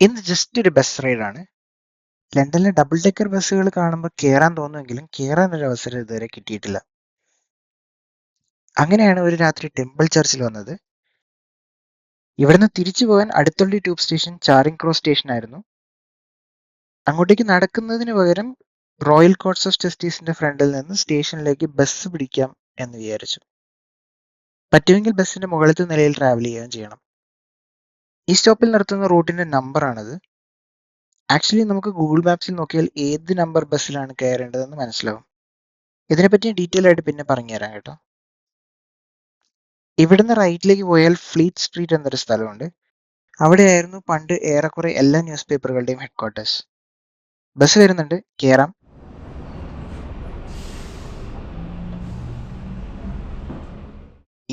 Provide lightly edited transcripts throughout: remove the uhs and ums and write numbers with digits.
ഇന്ന് ജസ്റ്റ് ഒരു ബസ് റൈഡാണ്. ലണ്ടനിലെ ഡബിൾ ഡെക്കർ ബസ്സുകൾ കാണുമ്പോൾ കയറാൻ തോന്നുമെങ്കിലും കയറാൻ ഒരു അവസരം ഇതുവരെ കിട്ടിയിട്ടില്ല. അങ്ങനെയാണ് ഒരു രാത്രി ടെമ്പിൾ ചർച്ചിൽ വന്നത്. ഇവിടുന്ന് തിരിച്ചു പോകാൻ അടുത്തുള്ള ട്യൂബ് സ്റ്റേഷൻ ചാറിംഗ് ക്രോസ് സ്റ്റേഷൻ ആയിരുന്നു. അങ്ങോട്ടേക്ക് നടക്കുന്നതിന് പകരം റോയൽ കോർട്സ് ഓഫ് ജസ്റ്റിസിന്റെ ഫ്രണ്ടിൽ നിന്ന് സ്റ്റേഷനിലേക്ക് ബസ് പിടിക്കാം എന്ന് വിചാരിച്ചു. പറ്റുമെങ്കിൽ ബസ്സിന്റെ മുകളിലത്തെ നിലയിൽ ട്രാവൽ ചെയ്യുകയും ചെയ്യണം. ഈ സ്റ്റോപ്പിൽ നിർത്തുന്ന റൂട്ടിന്റെ നമ്പറാണിത്. ആക്ച്വലി നമുക്ക് ഗൂഗിൾ മാപ്സിൽ നോക്കിയാൽ ഏത് നമ്പർ ബസ്സിലാണ് കയറേണ്ടതെന്ന് മനസ്സിലാവും. ഇതിനെപ്പറ്റി ഡീറ്റെയിൽ ആയിട്ട് പിന്നെ പറഞ്ഞുതരാം കേട്ടോ. ഇവിടുന്ന് റൈറ്റിലേക്ക് പോയാൽ ഫ്ലീറ്റ് സ്ട്രീറ്റ് എന്നൊരു സ്ഥലമുണ്ട്. അവിടെയായിരുന്നു പണ്ട് ഏറെക്കുറെ എല്ലാ ന്യൂസ് പേപ്പറുകളുടെയും ഹെഡ്ക്വാർട്ടേഴ്സ്. ബസ് വരുന്നുണ്ട്, കയറാം.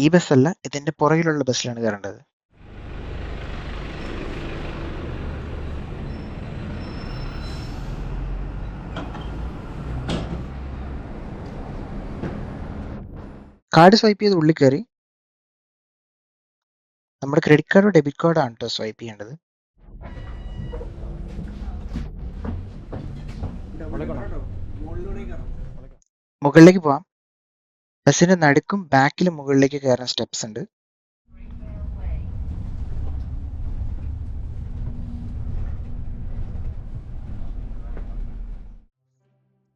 ഈ ബസ്സല്ല, ഇതിന്റെ പുറകിലുള്ള ബസ്സിലാണ് കയറേണ്ടത്. കാർഡ് സ്വൈപ്പ് ചെയ്ത് ഉള്ളിൽ കയറി. നമ്മുടെ ക്രെഡിറ്റ് കാർഡോ ഡെബിറ്റ് കാർഡോ ആണ് കേട്ടോ സ്വൈപ്പ് ചെയ്യേണ്ടത്. മുകളിലേക്ക് പോവാം. ബസ്സിന്റെ നടുക്കും ബാക്കിലും മുകളിലേക്ക് കയറാൻ സ്റ്റെപ്സ് ഉണ്ട്.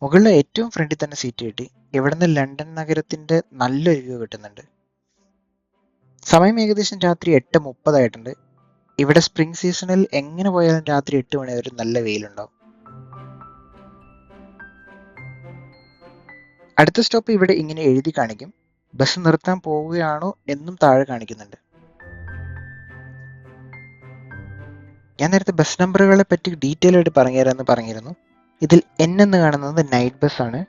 മുകളിലെ ഏറ്റവും ഫ്രണ്ടിൽ തന്നെ സീറ്റ് കിട്ടി. ഇവിടുന്ന് ലണ്ടൻ നഗരത്തിന്റെ നല്ലൊരു വ്യൂ കിട്ടുന്നുണ്ട്. സമയം ഏകദേശം രാത്രി 8:30 ആയിട്ടുണ്ട്. ഇവിടെ സ്പ്രിംഗ് സീസണിൽ എങ്ങനെ പോയാലും രാത്രി 8 മണി വരെ നല്ല വെയിലുണ്ടാവും. അടുത്ത സ്റ്റോപ്പ് ഇവിടെ ഇങ്ങനെ എഴുതി കാണിക്കും. ബസ് നിർത്താൻ പോവുകയാണോ എന്നും താഴെ കാണിക്കുന്നുണ്ട്. ഞാൻ നേരത്തെ ബസ് നമ്പറുകളെ പറ്റി ഡീറ്റെയിൽ ആയിട്ട് പറഞ്ഞുതരാമെന്ന് പറഞ്ഞിരുന്നു. ഇതിൽ N എന്ന് കാണുന്നത് നൈറ്റ് ബസ് ആണ്.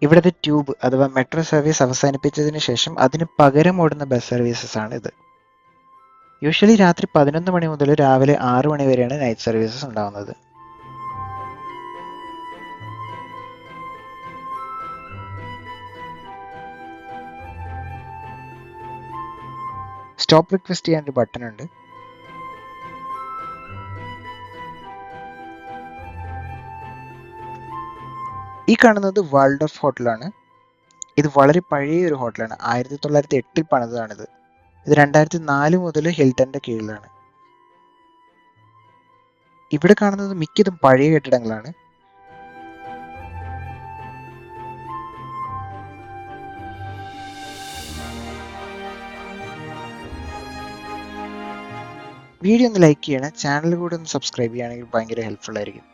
ഇവിടുത്തെ ട്യൂബ് അഥവാ മെട്രോ സർവീസ് അവസാനിപ്പിച്ചതിന് ശേഷം അതിന് പകരം ഓടുന്ന ബസ് സർവീസസ് ആണ് ഇത്. യൂഷ്വലി രാത്രി 11 മണി മുതൽ രാവിലെ 6 മണി വരെയാണ് നൈറ്റ് സർവീസസ് ഉണ്ടാവുന്നത്. സ്റ്റോപ്പ് റിക്വസ്റ്റ് ചെയ്യാൻ ഒരു ബട്ടൺ ഉണ്ട്. ഈ കാണുന്നത് വാൾഡോഫ് ഹോട്ടലാണ്. ഇത് വളരെ പഴയ ഒരു ഹോട്ടലാണ്. 1908 പണിതാണിത്. ഇത് 2004 മുതൽ ഹിൽട്ടന്റെ കീഴിലാണ്. ഇവിടെ കാണുന്നത് മിക്കതും പഴയ കെട്ടിടങ്ങളാണ്. വീഡിയോ ഒന്ന് ലൈക്ക് ചെയ്യണം. ചാനൽ കൂടെ ഒന്ന് സബ്സ്ക്രൈബ് ചെയ്യുകയാണെങ്കിൽ ഭയങ്കര ഹെൽപ്ഫുൾ ആയിരിക്കും.